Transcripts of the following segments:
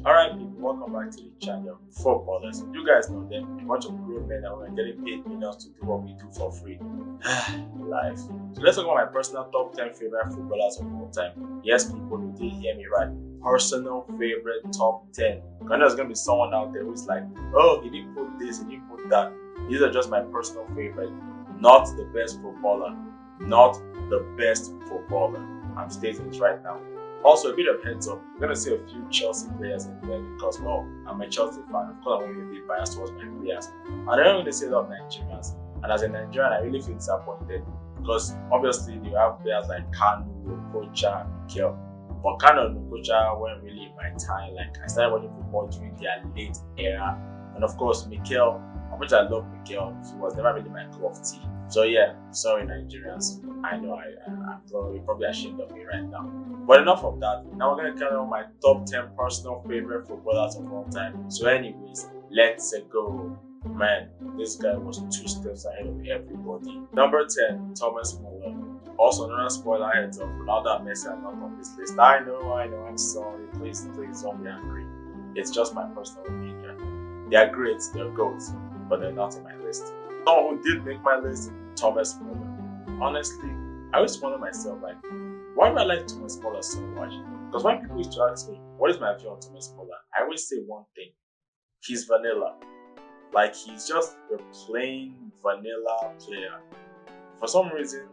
Alright people, welcome back to the channel. Footballers, you guys know them, a bunch of grown men that were getting paid millions to do what we do for free. Life. So let's talk about my personal top 10 favorite footballers of all time. Yes people, you did hear me right. Personal favorite top 10. And there's gonna be someone out there who's like, oh, he didn't put this, he didn't put that. These are just my personal favorite. Not the best footballer. Not the best footballer. I'm stating this right now. Also, a bit of heads up, we're going to see a few Chelsea players in there because, well, I'm a Chelsea fan. Of course, I'm going to be biased towards my players. And I'm going to see a lot of Nigerians. And as a Nigerian, I really feel disappointed because obviously you have players like Kanu, Okocha, Mikel. But Kanu and Okocha weren't really in my time. Like, I started watching football during their late era. And of course, Mikel, how much I love Mikel, he was never really my cup of tea. So yeah, sorry Nigerians. I know I'm probably ashamed of me right now. But enough of that. Now we're gonna carry on my top 10 personal favorite footballers of all time. So anyways, let's go. Man, this guy was 2 steps ahead of everybody. Number 10, Thomas Muller. Also another spoiler heads up, Ronaldo and Messi are not on this list. I know, I'm sorry. Please don't be angry. It's just my personal opinion. They are great, they're goats, but they're not in my list. Someone who did make my list, Thomas Muller. Honestly, I always wonder myself, like, why do I like Thomas Muller so much? Because when people used to ask me, what is my view on Thomas Muller? I always say one thing. He's vanilla. Like, he's just a plain vanilla player. For some reason,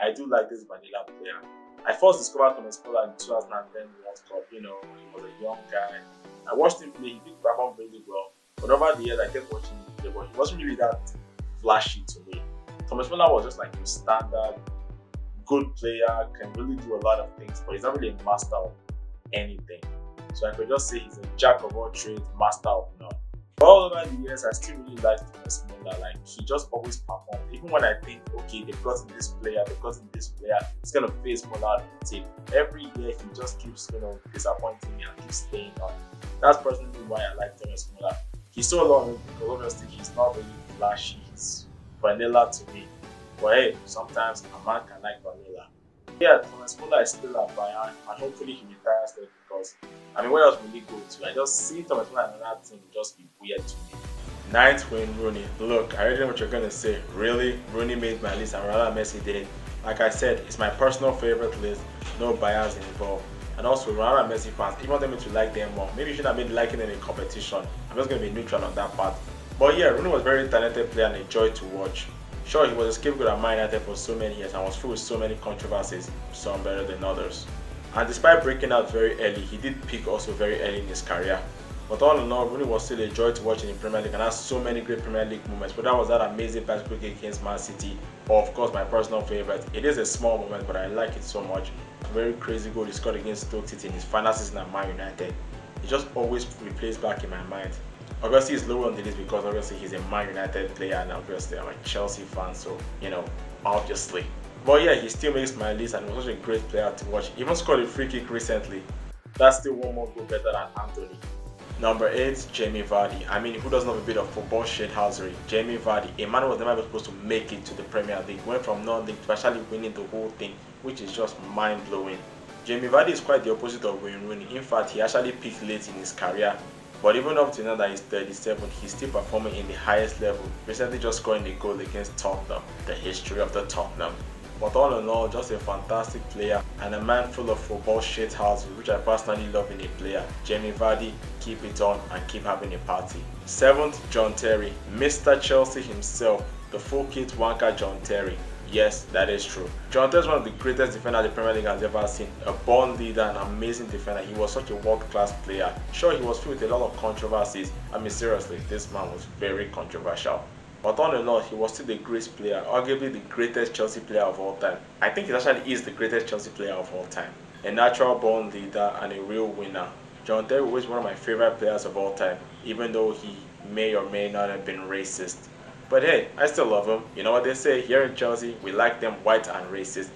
I do like this vanilla player. I first discovered Thomas Muller in 2010 World Cup. You know, he was a young guy. I watched him play, he did perform really well. But over the years, I kept watching him play, but he wasn't really that flashy to me. Thomas Muller was just like a standard good player, can really do a lot of things, but he's not really a master of anything. So I could just say he's a jack of all trades, master of none. But all over the years, I still really like Thomas Muller. Like, he just always performed. Even when I think, okay, they've gotten this player, it's gonna face Muller out of the team. Every year he just keeps, disappointing me and keeps staying on. That's personally why I like Thomas Muller. He's so long because obviously he's not really flashy, he's vanilla to me. But hey, sometimes a man can like vanilla. Yeah, Thomas Muller is still at Bayern and hopefully he retires there because, where else will he go to? I just see Thomas Muller and another team just be weird to me. Ninth, Wayne Rooney. Look, I already know what you're going to say. Really? Rooney made my list and Ronaldo Messi didn't. Like I said, it's my personal favorite list. No bias involved. And also, Ronaldo and Messi fans, if you want them to like them more, maybe you should have been liking them in competition. I'm just going to be neutral on that part. But yeah, Rooney was a very talented player and a joy to watch. Sure, he was a scapegoat at Man United for so many years and was filled with so many controversies, some better than others. And despite breaking out very early, he did peak also very early in his career. But all in all, Rooney was still a joy to watch in the Premier League and has so many great Premier League moments. But that was that amazing bicycle kick against Man City, or of course my personal favorite. It is a small moment, but I like it so much. A very crazy goal he scored against Stoke City in his final season at Man United. It just always replays back in my mind. Obviously, he's lower on the list because obviously he's a Man United player and obviously I'm a Chelsea fan, so obviously. But yeah, he still makes my list and was such a great player to watch. He even scored a free kick recently. That's still one more goal better than Anthony. Number 8, Jamie Vardy. Who doesn't have a bit of football shithousery? Jamie Vardy, a man who was never supposed to make it to the Premier League, went from non-league to actually winning the whole thing, which is just mind-blowing. Jamie Vardy is quite the opposite of Wayne Rooney. In fact, he actually peaked late in his career. But even up to now that he's 37, he's still performing in the highest level, recently just scoring a goal against Tottenham, the history of the Tottenham. But all in all, just a fantastic player and a man full of football shithouses, which I personally love in a player. Jamie Vardy, keep it on and keep having a party. 7th, John Terry, Mr. Chelsea himself, the full kit wanker John Terry. Yes, that is true. John Terry is one of the greatest defenders the Premier League has ever seen. A born leader, an amazing defender. He was such a world-class player. Sure, he was filled with a lot of controversies. Seriously, this man was very controversial. But all in all, he was still the greatest player, arguably the greatest Chelsea player of all time. I think he actually is the greatest Chelsea player of all time. A natural born leader and a real winner. John Terry was one of my favorite players of all time, even though he may or may not have been racist. But hey, I still love him. You know what they say, here in Chelsea, we like them white and racist.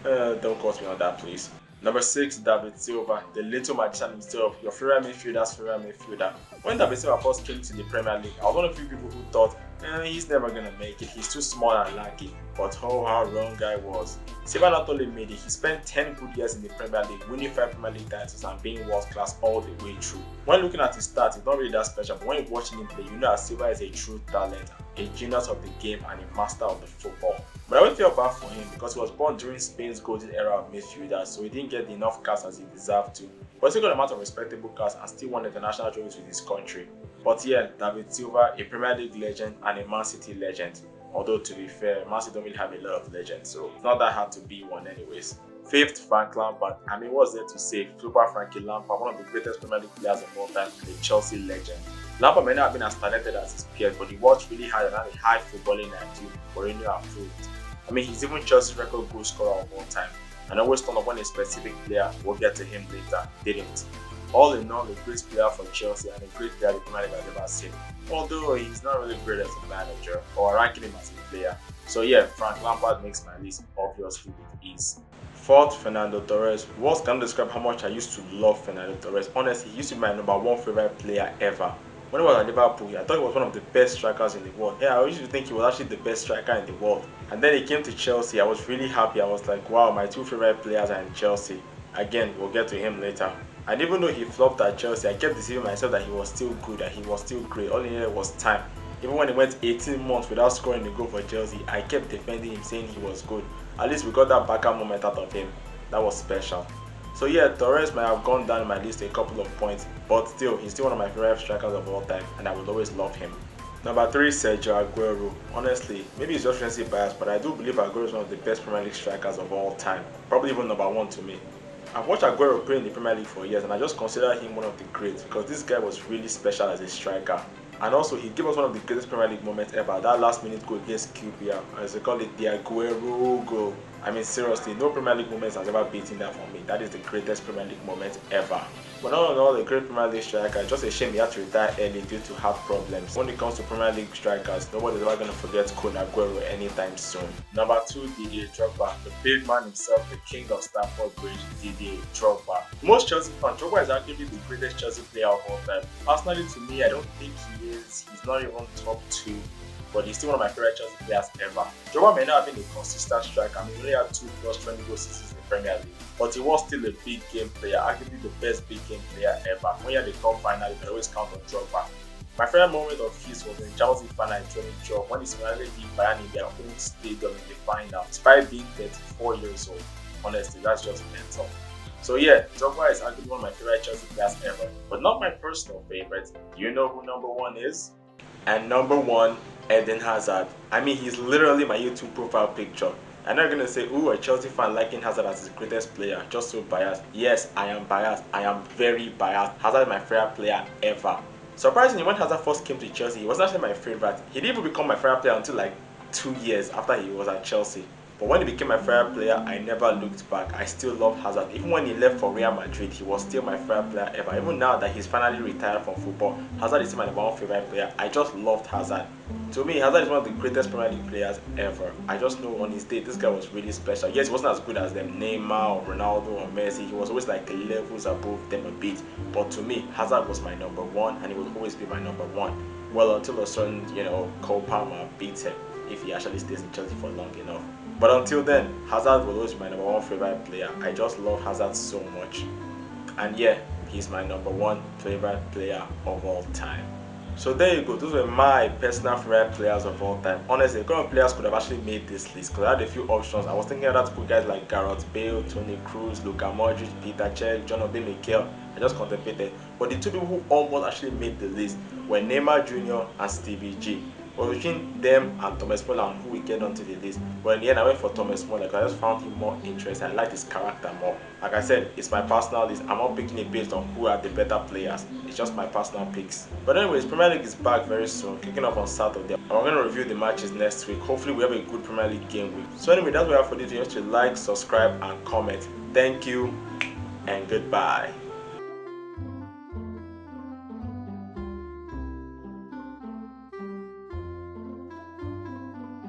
Don't quote me on that, please. Number 6, David Silva, the little magician himself, your favorite midfielder. When David Silva first came to the Premier League, I was one of the few people who thought, he's never gonna make it, he's too small and lanky. But oh, how wrong I was. Silva not only made it, he spent 10 good years in the Premier League, winning 5 Premier League titles and being world class all the way through. When looking at his stats, it's not really that special, but when you're watching him play, you know that Silva is a true talent, a genius of the game and a master of the football. But I always feel bad for him because he was born during Spain's golden era of midfielders, so he didn't get enough caps as he deserved to. But he still got a amount of respectable caps and still won international trophies with his country. But yeah, David Silva, a Premier League legend and a Man City legend. Although to be fair, Man City don't really have a lot of legends, so it's not that hard to be one anyways. 5th, Frank Lampard. I mean, what's there to say? Super Frankie Lampard, one of the greatest Premier League players of all time, and a Chelsea legend. Lampard may not have been as talented as his peers, but he worked really hard and had a high footballing IQ. Mourinho approved. I mean, he's even Chelsea's record goal scorer of all time, and always turned up when a specific player, we'll get to him later, didn't. All in all, a great player for Chelsea and a great player the Premier League has ever seen. Although he's not really great as a manager or ranking him as a player. So yeah, Frank Lampard makes my list obviously with ease. 4th, Fernando Torres. Words can describe how much I used to love Fernando Torres. Honestly, he used to be my number 1 favorite player ever. When he was at Liverpool, I thought he was one of the best strikers in the world. Yeah, I used to think he was actually the best striker in the world. And then he came to Chelsea. I was really happy. I was like, wow, my 2 favorite players are in Chelsea. Again, we'll get to him later. And even though he flopped at Chelsea, I kept deceiving myself that he was still good and he was still great. All he needed was time. Even when he went 18 months without scoring a goal for Chelsea, I kept defending him, saying he was good. At least we got that backup moment out of him. That was special. So yeah, Torres might have gone down my list a couple of points, but still, he's still one of my favorite strikers of all time, and I will always love him. Number 3, Sergio Aguero. Honestly, maybe it's just recency bias, but I do believe Aguero is one of the best Premier League strikers of all time. Probably even number 1 to me. I've watched Aguero play in the Premier League for years, and I just consider him one of the greats because this guy was really special as a striker. And also, he gave us one of the greatest Premier League moments ever, that last-minute goal against QPR, as they call it, the Aguero goal. I mean, seriously, no Premier League moments has ever beaten that for me. That is the greatest Premier League moment ever. But all in all, a great Premier League striker. Just a shame he had to retire early due to heart problems. When it comes to Premier League strikers, nobody's ever going to forget Kun Aguero anytime soon. Number 2, Didier Drogba. The big man himself, the king of Stamford Bridge, Didier Drogba. Most Chelsea fans, Drogba is arguably the greatest Chelsea player of all time. Personally, to me, I don't think he is. He's not even top 2. But he's still one of my favorite Chelsea players ever. Drogba may not have been a consistent striker. I mean, he only had 2 plus 20 goal seasons in the Premier League. But he was still a big game player, arguably the best big game player ever. When he had the cup final, you can always count on Drogba. My favorite moment of his was in Chelsea final in 2012 when he finally beat Bayern in their own stadium in the final, despite being 34 years old. Honestly, that's just mental. So yeah, Drogba is arguably one of my favorite Chelsea players ever, but not my personal favorite. Do you know who number 1 is? And number 1, Eden Hazard. I mean, he's literally my YouTube profile picture. I'm not gonna say, ooh, a Chelsea fan liking Hazard as his greatest player, just so biased. Yes, I am biased. I am very biased. Hazard is my favorite player ever. Surprisingly, when Hazard first came to Chelsea, he wasn't actually my favorite. He didn't even become my favorite player until like 2 years after he was at Chelsea. But when he became my favorite player, I never looked back. I still love Hazard. Even when he left for Real Madrid, he was still my favorite player ever. Even now that he's finally retired from football, Hazard is still my number 1 favorite player. I just loved Hazard. To me, Hazard is one of the greatest Premier League players ever. I just know on his day, this guy was really special. Yes, he wasn't as good as them, Neymar or Ronaldo or Messi. He was always like levels above them a bit. But to me, Hazard was my number 1 and he will always be my number 1. Well, until a certain, Cole Palmer beats him if he actually stays in Chelsea for long enough. But until then, Hazard will always be my number 1 favorite player. I just love Hazard so much. And yeah, he's my number 1 favorite player of all time. So there you go, those were my personal favorite players of all time. Honestly, a couple of players could have actually made this list because I had a few options. I was thinking of that to put guys like Gareth Bale, Toni Kroos, Luka Modric, Peter Cech, John Obi Mikel. I just contemplated. But the 2 people who almost actually made the list were Neymar Jr. and Stevie G. But between them and Thomas Muller and who we get onto the list, well, in the end I went for Thomas Muller because I just found him more interesting. I liked his character more. Like I said, it's my personal list. I'm not picking it based on who are the better players. It's just my personal picks. But anyways, Premier League is back very soon, kicking off on Saturday. And we're going to review the matches next week. Hopefully we have a good Premier League game week. So anyway, that's what I have for this video. To like, subscribe and comment. Thank you and goodbye.